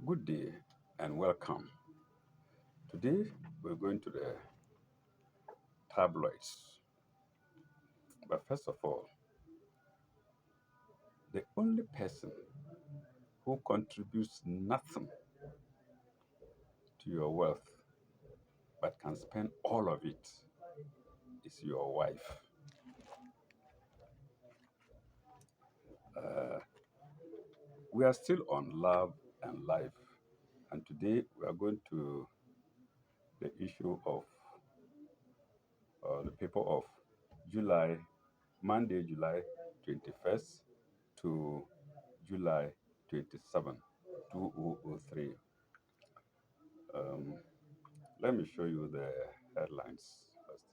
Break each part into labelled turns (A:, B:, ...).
A: Good day and welcome. Today we're going to the tabloids. But first of all, the only person who contributes nothing to your wealth but can spend all of it is your wife. Uh, we are still on love and life, and today we are going to the issue of the paper of July, Monday, July 21st to July 27, 2003. Um, Let me show you the headlines first.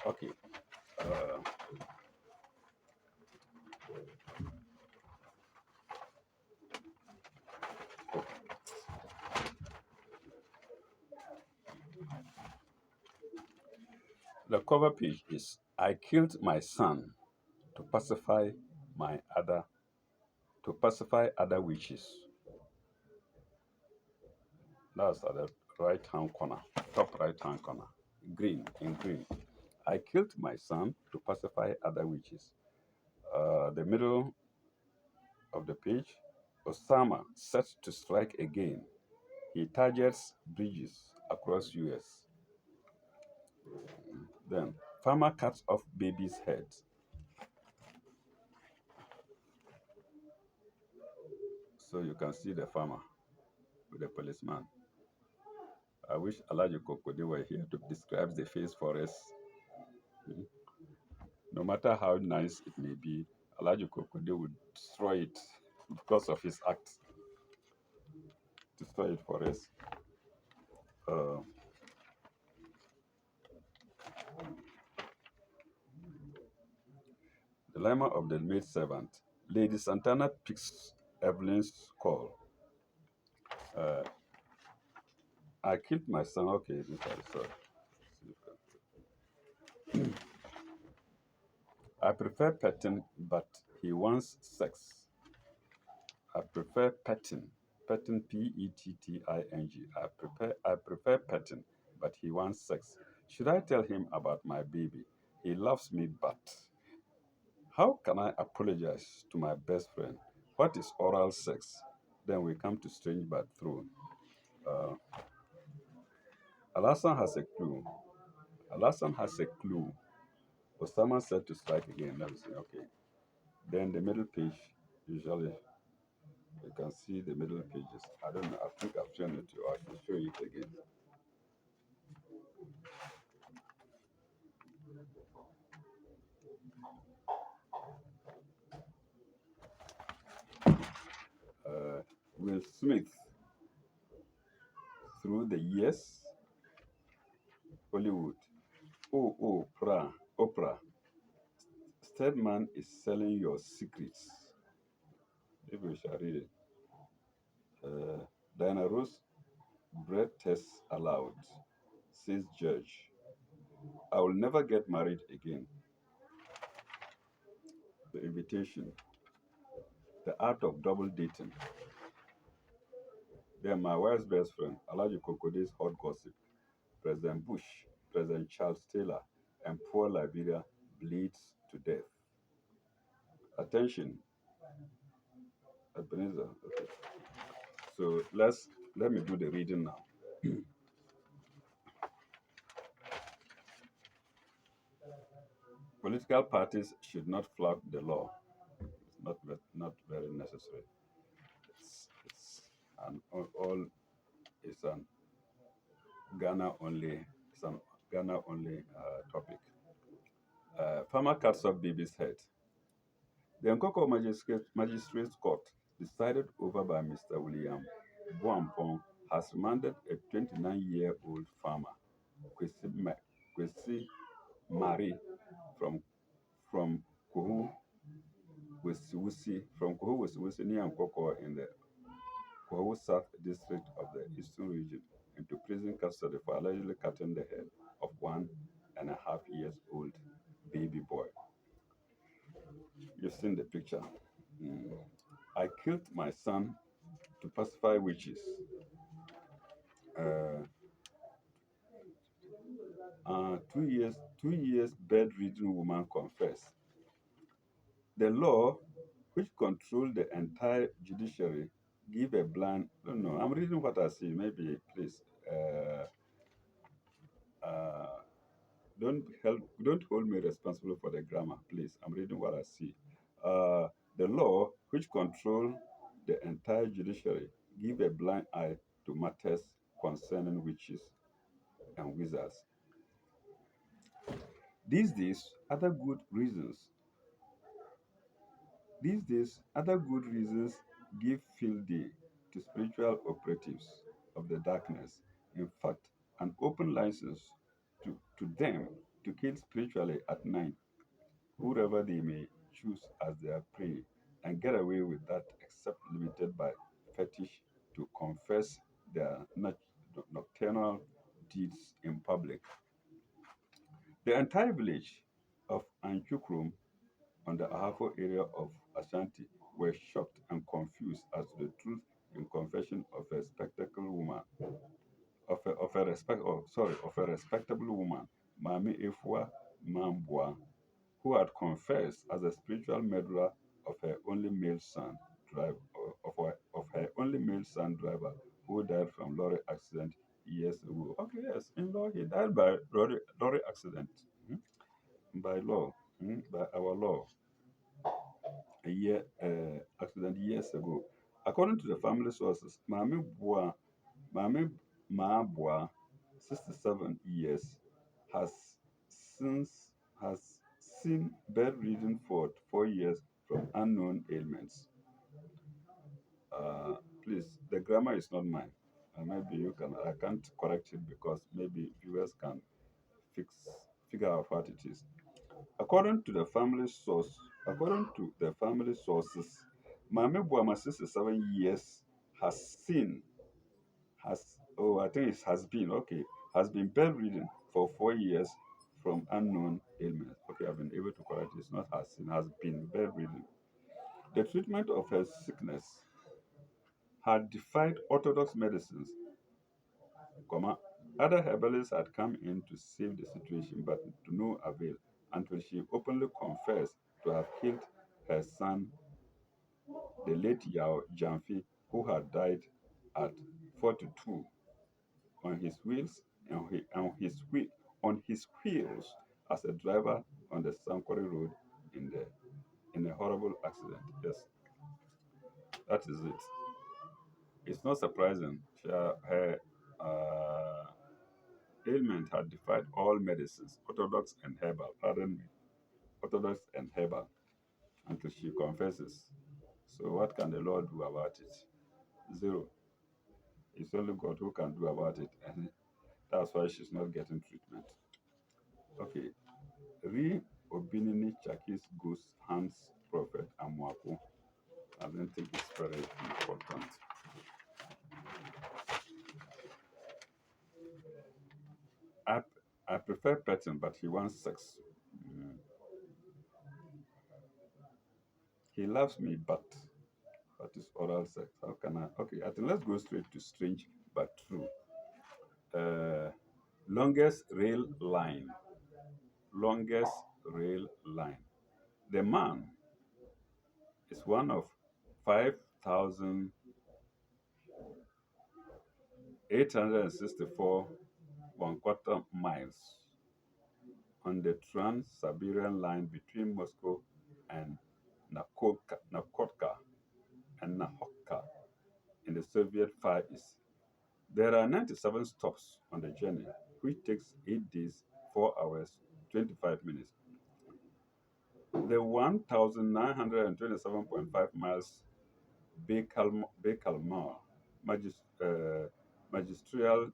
A: Okay. Uh, the cover page is I killed my son to pacify my other to pacify other witches. That's at the right hand corner, top right hand corner. Green in green. I killed my son to pacify other witches. The middle of the page, Osama set to strike again. He targets bridges across US. Then, farmer cuts off baby's head. So you can see the farmer with the policeman. I wish Alaji Kokode were here to describe the face for us. Mm. No matter how nice it may be, Alaji Kokode would destroy it because of his act. Destroy it for us. Uh, Dilemma of the maid servant. Lady Santana picks Evelyn's call. Uh, I killed my son. Okay, this is sorry. I prefer petting, but he wants sex. I prefer petting. Petting, Petting. I prefer petting, but he wants sex. Should I tell him about my baby? He loves me, but how can I apologize to my best friend? What is oral sex? Then we come to strange but true. Uh, Alassan has a clue. Alassan has a clue. Osama said to strike again. Let me see. Okay. Then the middle page, usually you can see the middle pages. I don't know. I think I've shown it to you. I should show it again. Uh, Will Smith, through the years, Hollywood. Oh, oh, Oprah. Stedman is selling your secrets. Maybe we shall read it. Uh, Diana Ross, bread tests allowed, says judge. I will never get married again. The invitation, the art of double dating. Then my wife's best friend, Alaji Kokode's hot gossip. President Bush, President Charles Taylor, and poor Liberia bleeds to death. Attention, Ebenezer. Okay. So let me do the reading now. Political parties should not flout the law. It's not very necessary. It's an all it's an Ghana only some Ghana only topic. Farmer cuts off baby's head. The Nkoko Magistrates Court, decided over by Mr. William Boampong, has remanded a 29-year-old farmer, Kwesi Marie, from from Kuhu Wesiwusi near Nkoko in the Kuhu South District of the Eastern Region, into prison custody for allegedly cutting the head of 1.5 years old baby boy. You've seen the picture. Mm. I killed my son to pacify witches. Uh, 2 years bedridden woman confessed. The law, which controls the entire judiciary, give a blind. No, no, I'm reading what I see. Maybe please. Uh, don't hold me responsible for the grammar, please. I'm reading what I see. Uh, the law, which control the entire judiciary, give a blind eye to matters concerning witches and wizards. These days, other good reasons. These days, other good reasons give field day to spiritual operatives of the darkness. In fact, an open license to them to kill spiritually at night whoever they may choose as their prey, and get away with that except limited by fetish to confess their nocturnal deeds in public. The entire village of Anchukrum on the Ahafo area of Ashanti were shocked and confused as to the truth in confession of a spectacle woman, of a respectable woman, Mami Efua Mambwa, who had confessed as a spiritual murderer of her only male son, of her only male son driver, who died from lorry accident years ago. Okay, yes, in law he died by lorry accident. Mhm. By law, by our law, a year accident years ago. According to the family sources, Mami Maabua, 67 years, has since has seen bedridden for 4 years from unknown ailments. Please, the grammar is not mine. And maybe you can, I can't correct it because maybe viewers can fix, figure out what it is. According to the family source, according to the family sources, Mame Buama, 67 years, has seen, has, oh, I think it has been, okay, has been bedridden for 4 years from unknown ailments. Okay, I've been able to correct it. It's not has seen, has been bedridden. The treatment of her sickness had defied orthodox medicines, comma, other herbalists had come in to save the situation, but to no avail until she openly confessed to have killed her son, the late Yao Janfi, who had died at 42 on his wheels on his wheels as a driver on the Sankore Road in a horrible accident. Yes, that is it. It's not surprising. Her ailment had defied all medicines, orthodox and herbal. Pardon me, orthodox and herbal, until she confesses. So what can the Lord do about it? Zero. It's only God who can do about it, and that's why she's not getting treatment. Okay. Re Obinini Chakis Goose Hans Prophet Amwaku. I don't think it's very important. I, I prefer petting, but he wants sex. Mm. He loves me, but what is oral sex? How can I? Okay, I think let's go straight to strange but true. Uh, longest rail line. Longest rail line. The man is one of 5,864 one quarter miles on the Trans-Siberian line between Moscow and Nakotka and Nahotka in the Soviet Far East. There are 97 stops on the journey, which takes 8 days, 4 hours, 25 minutes. The 1,927.5 miles Baikal magistral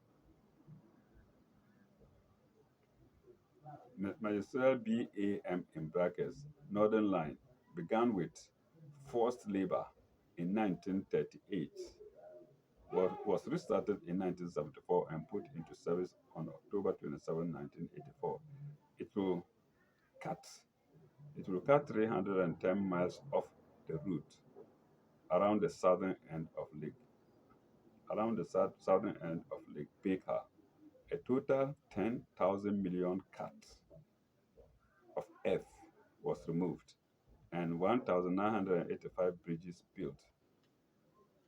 A: magistral BAM in brackets Northern Line began with forced labor in 1938, was restarted in 1974 and put into service on October 27, 1984. It will cut it will cut 310 miles off the route around the southern end of Lake southern end of Lake Baker. A total 10,000 million cut of earth was removed and 1,985 bridges built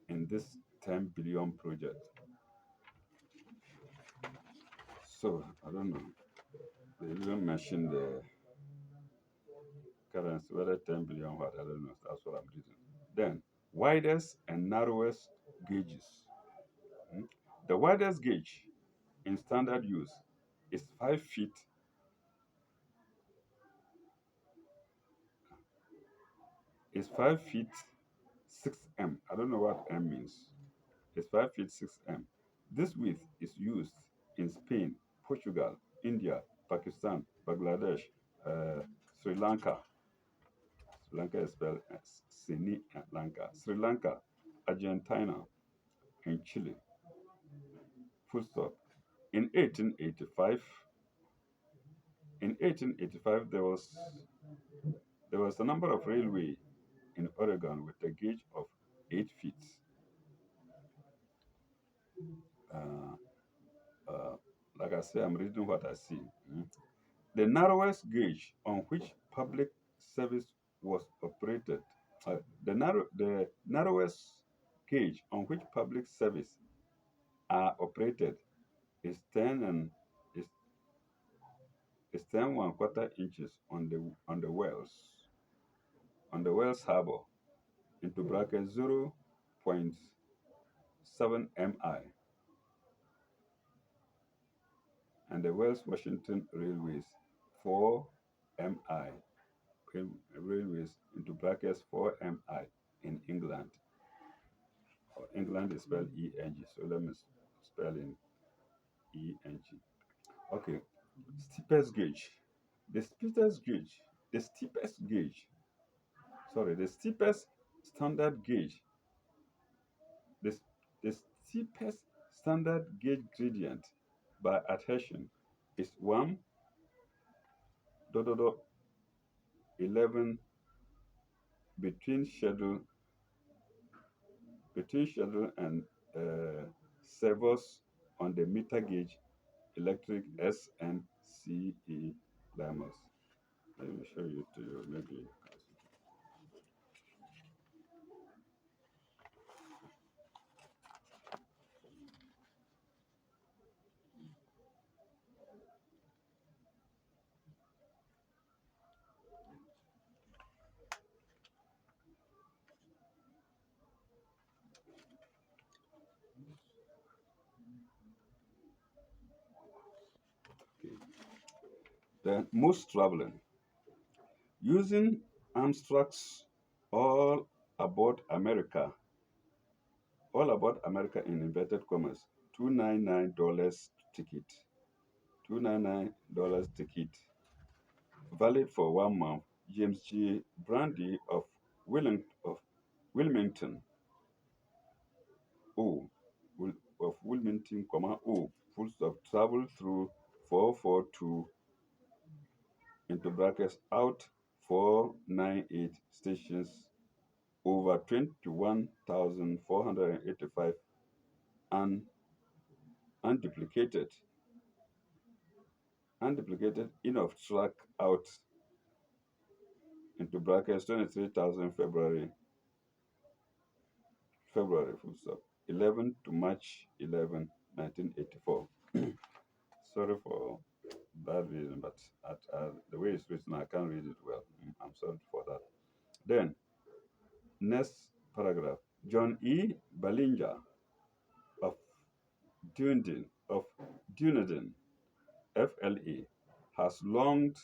A: in this 10 billion project. So I don't know. They didn't mention the currency, whether 10 billion what, I don't know. That's what I'm reading. Then widest and narrowest gauges. Hmm? The widest gauge in standard use is 5 feet, is 5 feet 6 m. I don't know what m means. It's 5 feet 6 m. This width is used in Spain, Portugal, India, Pakistan, Bangladesh, uh, Sri Lanka. Sri Lanka is spelled as Sri Lanka. Sri Lanka, Argentina, and Chile. Full stop. In 1885, in 1885 there was a number of railway in Oregon with a gauge of 8 feet. Uh, uh, like I say, I'm reading what I see. Mm. The narrowest gauge on which public service was operated, the narrowest gauge on which public service are operated is 10 and is, is 10 one quarter inches on the Wells Harbor into bracket 0.7 mi, and the Wells Washington Railways 4 mi, railways into brackets 4 mi in England. England is spelled ENG. So let me spelling ENG. Okay, steepest gauge. The steepest gauge, the steepest gauge, the steepest standard gauge, the, the steepest standard gauge gradient by adhesion is 1 dot dot dot 11 between schedule and servos on the meter gauge electric SNCE diamonds. Let me show you to you maybe. Okay. Then most traveling using Amtrak's all about America, all about America in inverted commas, $299 ticket, $299 ticket, valid for 1 month. James G. Brandy of Wilmington, O, of Wilmington, O, full stop, travel through 442 into brackets out 498 stations over 21,485 and unduplicated, in of track out into brackets 23,000 February full stop 11 to March 11, 1984. Sorry for that reason, but the way it's written, I can't read it well. I'm sorry for that. Then, next paragraph. John E. Ballinger of Dunedin, FLA, has logged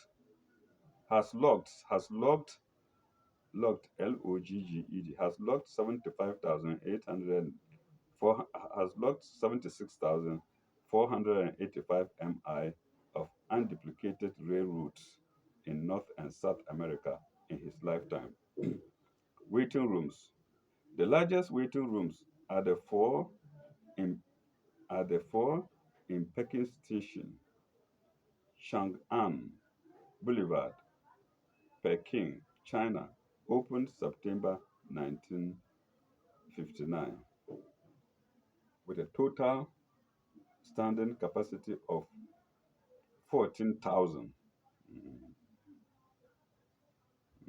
A: LOGGED, has logged 76,485 mi of unduplicated railroads in North and South America in his lifetime. Waiting rooms. The largest waiting rooms are in the four in Peking Station, Chang'an Boulevard, Peking, China, opened September 1959 with a total standing capacity of 14,000. Mm,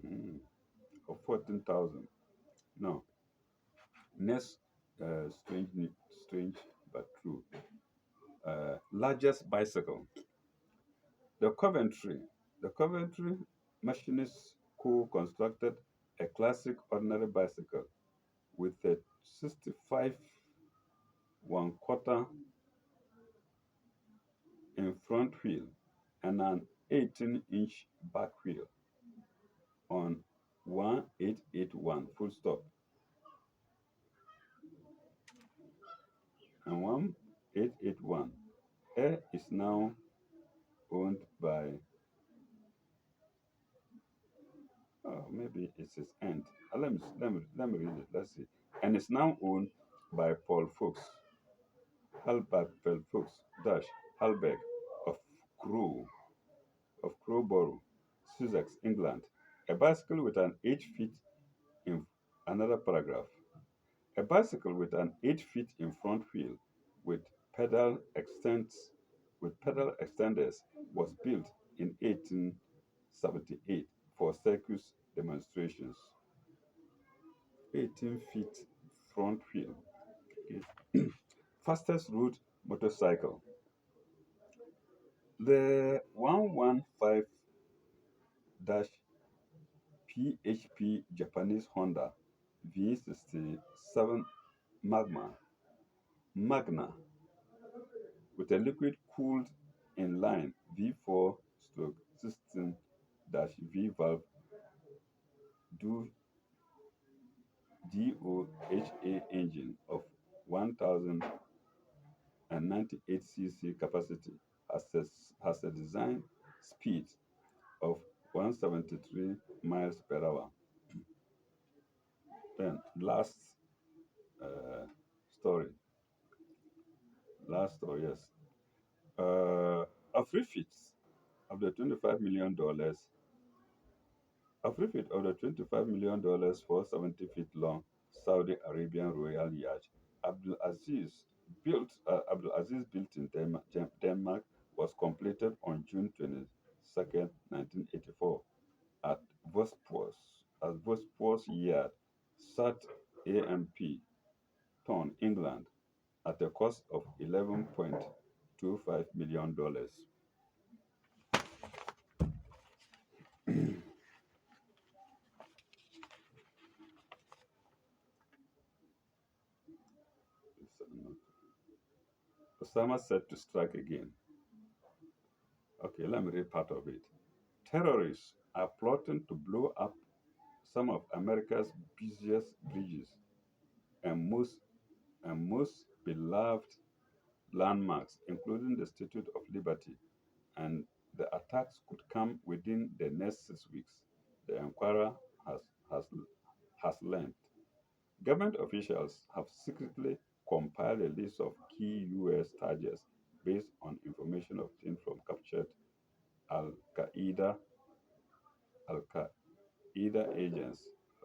A: mm, of 14,000. Now, next, strange but true. Largest bicycle. The Coventry, the Coventry Machinists Co. constructed a classic ordinary bicycle with a 65 1/4 in front wheel and an 18-inch back wheel on 1881 full stop and 1881. Air is now owned by, oh, maybe it's his end. Let me read it. Let's see. And it's now owned by Paul Fuchs, Halbert Fuchs dash Halberg of Crewe, Crowborough, Sussex, England. A bicycle with an 8 feet in another paragraph. A bicycle with an 8 feet in front wheel with pedal extenders was built in 1878 for circus demonstrations. 18 feet front wheel. Okay. Fastest route motorcycle. The 115-PHP Japanese Honda V67 Magna with a liquid cooled inline V4-16-V valve DOHA engine of 1,000 and 98 cc capacity has a design speed of 173 miles per hour. Then uh, story, last story, yes. A free fit of the $25 million, a free fit of the $25 million for 70 feet long Saudi Arabian royal yacht Abdul Aziz built in Denmark was completed on June 22nd, 1984 at Vospors Yard, Sat AMP, Ton, England, at a cost of $11.25 million. Osama said to strike again. Okay, let me read part of it. Terrorists are plotting to blow up some of America's busiest bridges and most beloved landmarks, including the Statue of Liberty, and the attacks could come within the next 6 weeks, the Enquirer has, has, has learned. Government officials have secretly compiled a list of key U.S. targets based on information obtained from captured Al Qaeda Al Qaeda agents.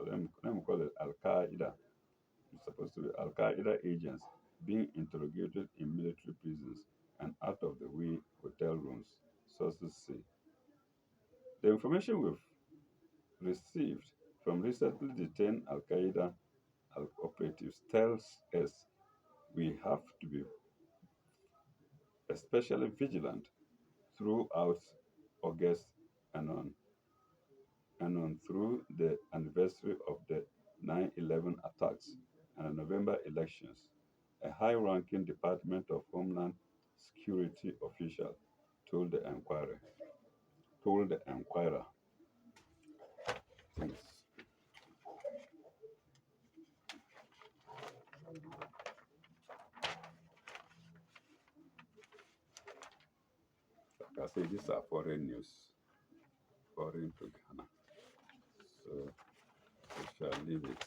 A: Let me call it Al Qaeda. It's supposed to be Al Qaeda agents being interrogated in military prisons and out of the way hotel rooms, sources say. The information we've received from recently detained Al Qaeda operatives tells us we have to be especially vigilant throughout August and on through the anniversary of the 9/11 attacks and the November elections, a high-ranking Department of Homeland Security official told the Enquirer. Told the Enquirer. Thanks. Like I say, these are foreign news, foreign to Ghana. So we shall leave it.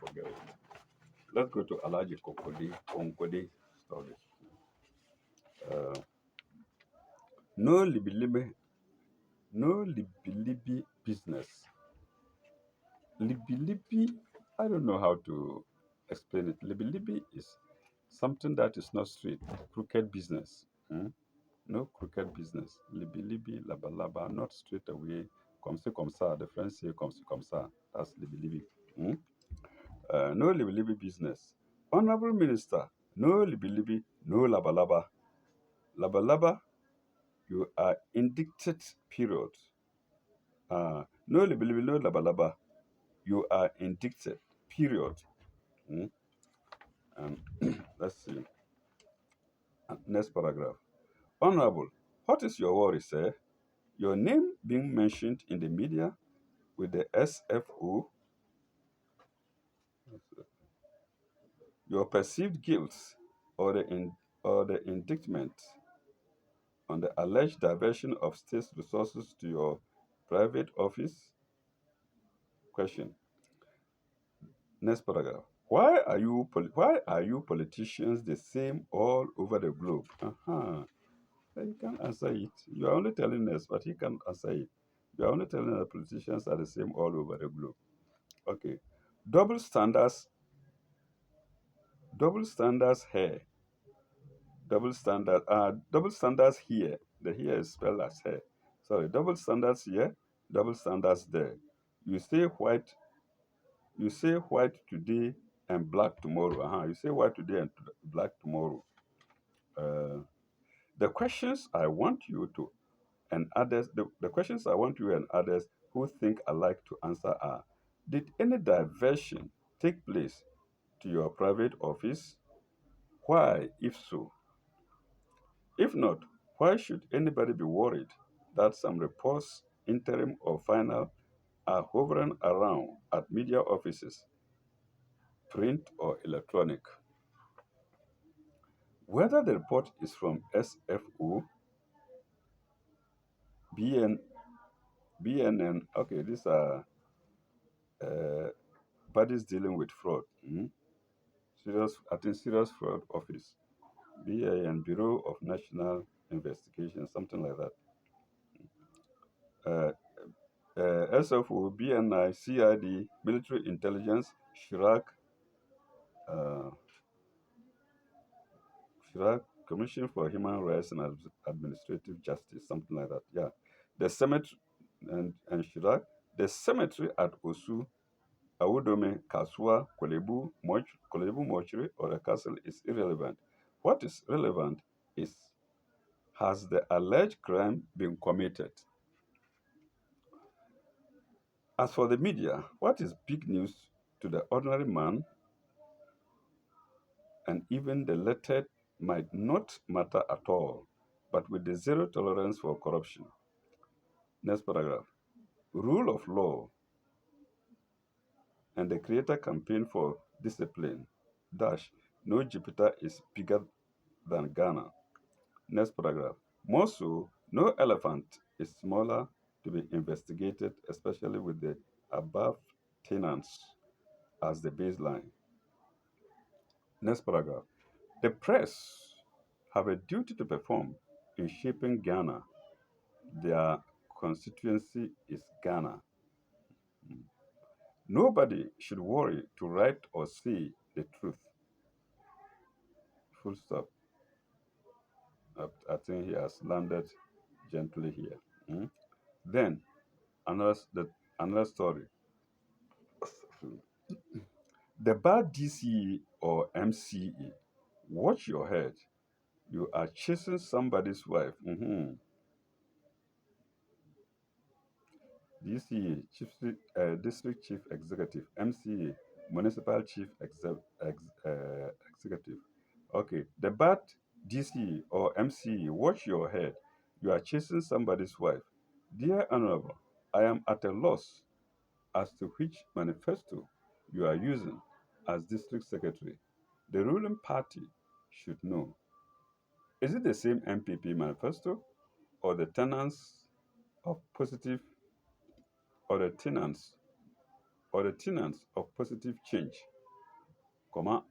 A: Forget it. Let's go to Alaji Konkode story. Uh, no libi no libi business. Libi, I don't know how to explain it. Libi is something that is not straight, crooked business. No crooked business. Libi, laba laba, not straight away. Comme ça. The French say comme ça. That's libi. No libi business. Honorable Minister, no libi, no laba laba. Laba laba, you are indicted, period. No libi, no laba laba, you are indicted, period. Mm? And let's see. Next paragraph. Honorable, what is your worry, sir? Your name being mentioned in the media with the SFO, your perceived guilt or or the indictment on the alleged diversion of state resources to your private office? Question. Next paragraph. Why are you politicians the same all over the globe? You can't answer it. You are only telling us, but you can't answer it. You are only telling us politicians are the same all over the globe. Okay. Double standards Double standards here. Double standards here. The here is spelled as here. Sorry, double standards here, double standards there. You say white, you say white today and black tomorrow. You say white today and black tomorrow. Uh, the questions I want you to and others, the questions I want you and others who think alike to answer are: did any diversion take place to your private office? Why, if so? If not, why should anybody be worried that some reports, interim or final, are hovering around at media offices, print or electronic? Whether the report is from SFO, BN, BNN, okay, these are uh, bodies dealing with fraud. Serious, I think serious fraud office, BAN, Bureau of National Investigation, something like that. Uh, SFO, BNI, CID, Military Intelligence, Shirak, uh, Shirak, Commission for Human Rights and Administrative Justice, something like that. Yeah. The cemetery and Shirak, the cemetery at Osu, Awudome, Kasua, Kolebu Mortuary, or the castle is irrelevant. What is relevant is, has the alleged crime been committed? As for the media, what is big news to the ordinary man and even the lettered might not matter at all, but with the zero tolerance for corruption. Next paragraph. Rule of law and the creator campaign for discipline. Dash. No Jupiter is bigger than Ghana. Next paragraph. More so, no elephant is smaller to be investigated, especially with the above tenants as the baseline. Next paragraph. The press have a duty to perform in shaping Ghana. Their constituency is Ghana. Nobody should worry to write or say the truth. Full stop. I think he has landed gently here. Then another story. The bad DCE or MCE. Watch your head. You are chasing somebody's wife. DCE, District Chief Executive. MCE, Municipal Chief Executive. Okay, the bad DCE or MCE, watch your head. You are chasing somebody's wife. Dear Honorable, I am at a loss as to which manifesto you are using as District Secretary. The ruling party should know. Is it the same MPP manifesto or the tenants of positive or the tenants of positive change,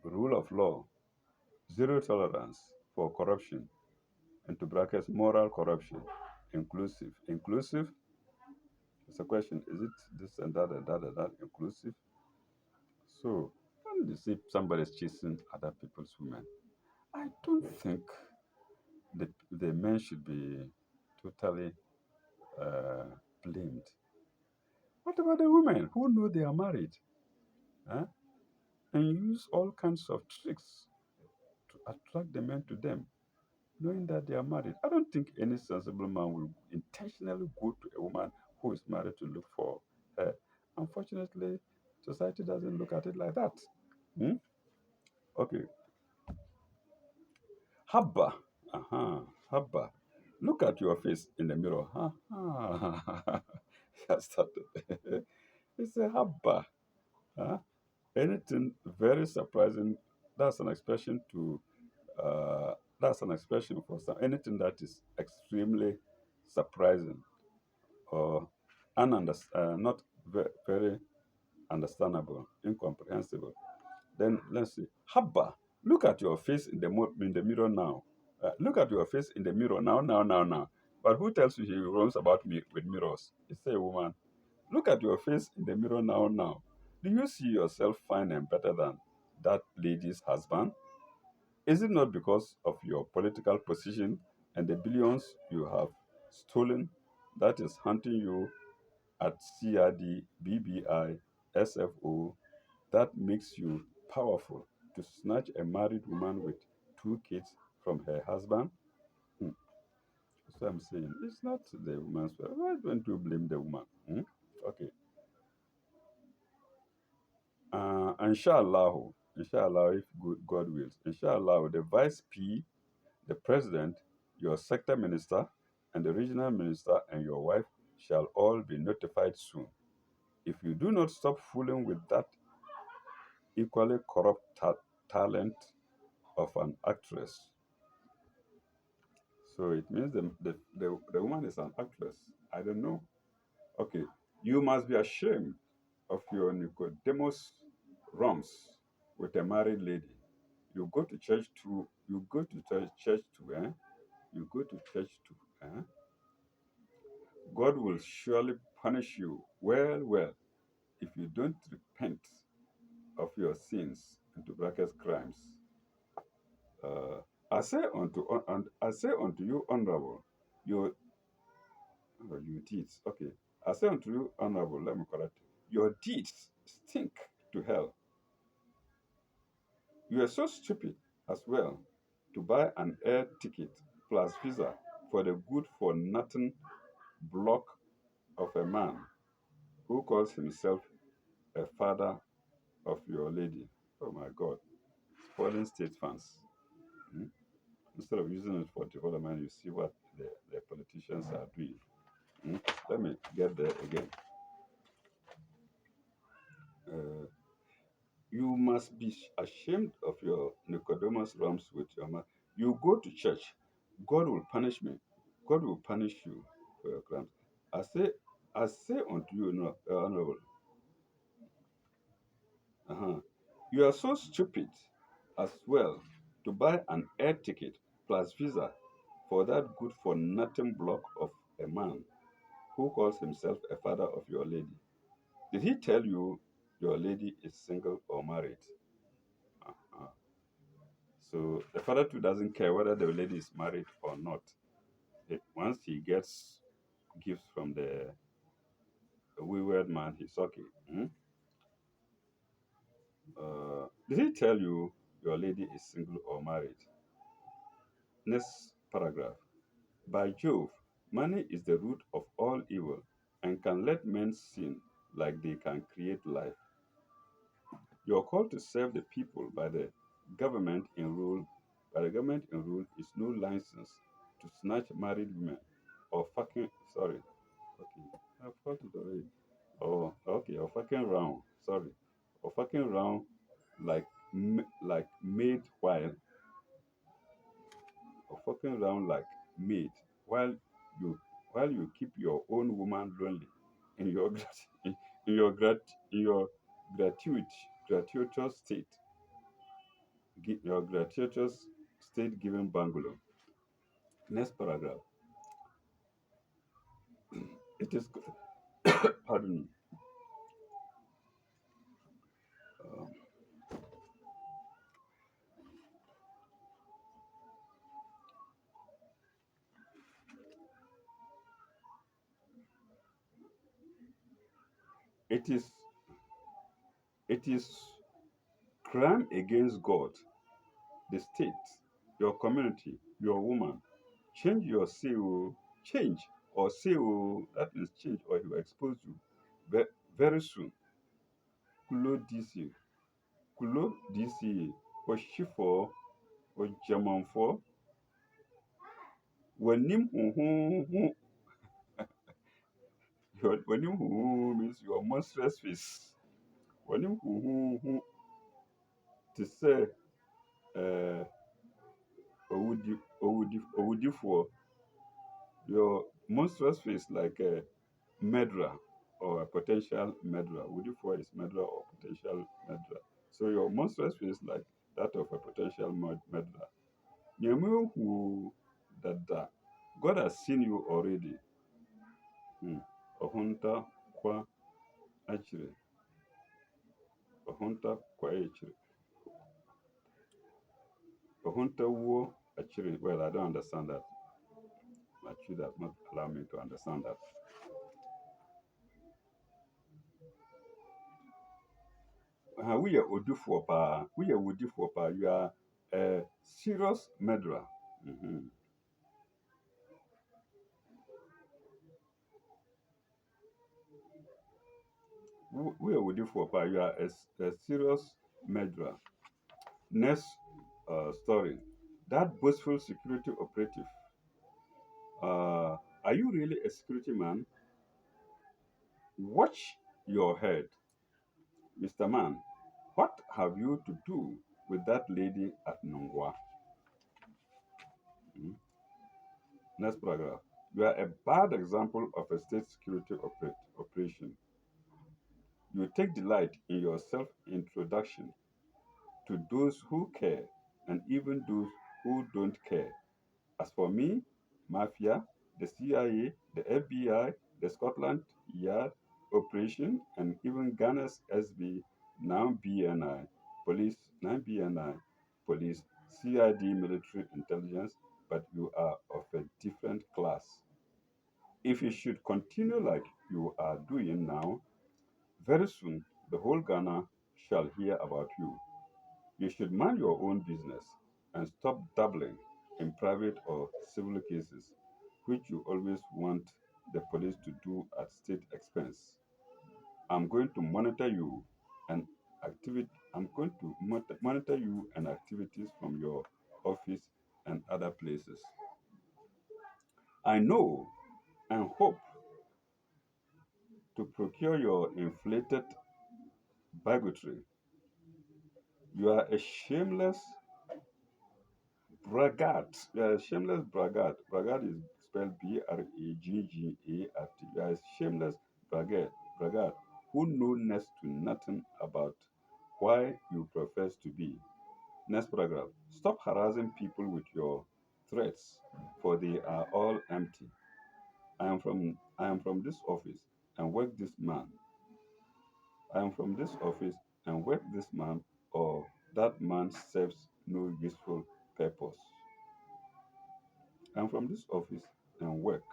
A: rule of law, zero tolerance for corruption, into brackets, moral corruption, inclusive. Inclusive is a question, is it this and that and that and that inclusive? So, when you see somebody is chasing other people's women, I don't think the men should be totally uh, blamed. What about the women who know they are married, huh? And use all kinds of tricks to attract the men to them, knowing that they are married? I don't think any sensible man will intentionally go to a woman who is married to look for her. Unfortunately, society doesn't look at it like that. Hmm? Okay, Habba. Habba. Look at your face in the mirror. He started. It's a Habba. Huh? Anything very surprising, that's an expression to that's an expression for anything that is extremely surprising or not very understandable, incomprehensible. Then let's see. Habba, look at your face in in the mirror now. Look at your face in the mirror now. But who tells you he roams about me with mirrors? It's a woman. Look at your face in the mirror now. Do you see yourself fine and better than that lady's husband? Is it not because of your political position and the billions you have stolen that is hunting you at CRD, BBI, SFO that makes you powerful to snatch a married woman with two kids from her husband? Hmm. So I'm saying it's not the woman's fault. Why don't you blame the woman? Hmm? Okay. Inshallah, if God wills, inshallah, the vice P, the president, your sector minister, and the regional minister and your wife shall all be notified soon. If you do not stop fooling with that equally corrupt talent of an actress, so it means the woman is an actress. I don't know. Okay, you must be ashamed of your Nicodemus Rums with a married lady. You go to church too. You go to church too, eh? You go to church too, eh? God will surely punish you well, well, if you don't repent of your sins, into brackets crimes. Uh, I say unto you, honorable, your your deeds. Okay, I say unto you, honorable. Let me correct you. Your deeds stink to hell. You are so stupid as well to buy an air ticket plus visa for the good for nothing block of a man who calls himself a father of your lady. Oh my God. Spoiling state funds. Hmm? Instead of using it for development, you see what the politicians are doing. Hmm? Let me get there again. Uh, you must be ashamed of your Nicodemus Rams with your mouth. You go to church, God will punish me. God will punish you for your crimes. I say, I say unto you, honorable, uh-huh, you are so stupid as well to buy an air ticket plus visa for that good for nothing block of a man who calls himself a father of your lady. Did he tell you your lady is single or married? Uh-huh. So the father too doesn't care whether the lady is married or not. Once he gets gifts from the wayward man, he's okay. Hmm? Did he tell you your lady is single or married? Next paragraph. By Jove, money is the root of all evil and can let men sin like they can create life. Your call to serve the people by the government in rule is no license to snatch married women or fucking sorry. Okay, I've got it already. Oh, okay, or fucking round. Sorry, or fucking round like like maid maid while you keep your own woman lonely in your in your gratuitous state your gratuitous state given bungalow. Next paragraph. It is pardon me. Um, it is it is crime against God, the state, your community, your woman. Change your CEO, change or CEO, that means change or he will expose you very soon. Kulo DC, Kulo DC, Oshifo, Ojamanfo, Wanim Huhu, Wanim Huhu means your monstrous face. Wanim Huhu, to say, uh, Owudifo, your monstrous face like a murderer or a potential murderer. Owudifo is murderer or potential murderer. So your monstrous face like that of a potential murderer. Nyame who that God has seen you already. Hmm. Ohunta kwa achire. Ohunta kwa achire. Ohuntawo Achiri. Well, I don't understand that. Achiri does not allow me to understand that. We are Odufuo pa. We are Odufuo pa. You are a serious murderer. Mhm. We are Odufuo pa. You are a serious murderer. Next story. That boastful security operative. Are you really a security man? Watch your head, Mr. Man. What have you to do with that lady at Nongwa? Mm. Next paragraph. You are a bad example of a state security operation. You take delight in your self introduction to those who care and even those who don't care. As for me, Mafia, the CIA, the FBI, the Scotland Yard operation, and even Ghana's SB, now BNI, police, CID military intelligence, but you are of a different class. If you should continue like you are doing now, very soon the whole Ghana shall hear about you. You should mind your own business and stop dabbling in private or civil cases, which you always want the police to do at state expense. I'm going to monitor you and I'm going to monitor you and activities from your office and other places. I know and hope to procure your inflated bigotry. You are a shameless braggart. You are a shameless braggart. Braggart is spelled Braggart. You are a shameless braggart who know next to nothing about why you profess to be. Next paragraph. Stop harassing people with your threats, for they are all empty. I am from this office and work this man. I am from this office and work this man, or that man serves no useful purpose. I am from this office and work.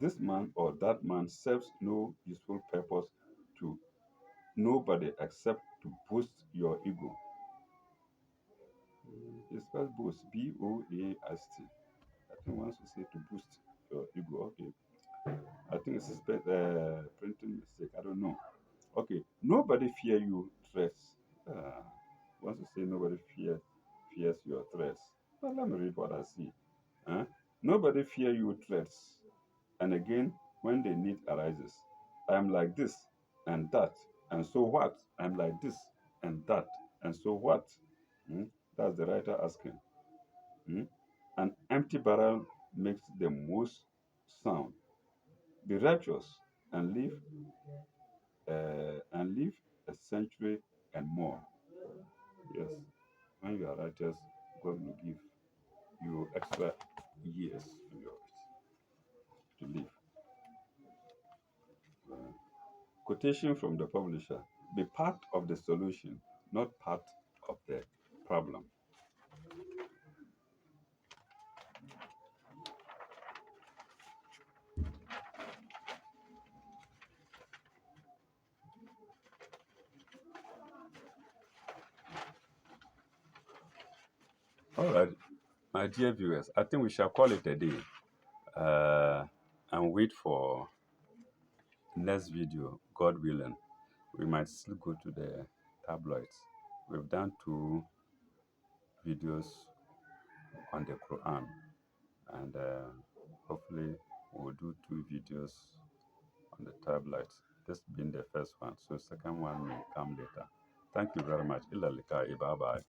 A: This man or that man serves no useful purpose to nobody except to boost your ego. It spells boost, B-O-A-S-T. I think once you say to boost your ego, okay. I think it's a printing mistake. I don't know. Okay, nobody fear you threats. Uh, once you say nobody fears your threats. Well, let me read what I see. Huh? Nobody fear you threats. And again, when the need arises, I am like this and that, and so what? I'm like this and that, and so what? Hmm? That's the writer asking. Hmm? An empty barrel makes the most sound. Be righteous and live a century and more. Yes, when you are righteous, God will give you extra years to live. Uh, Quotation from the publisher: be part of the solution, not part of the problem. All right, my dear viewers, I think we shall call it a day uh, and wait for next video, God willing. We might still go to the tabloids. We've done 2 videos on the Quran, and hopefully we'll do 2 videos on the tabloids. This being the first one, so second one may come later. Thank you very much. Illa likai. Bye bye.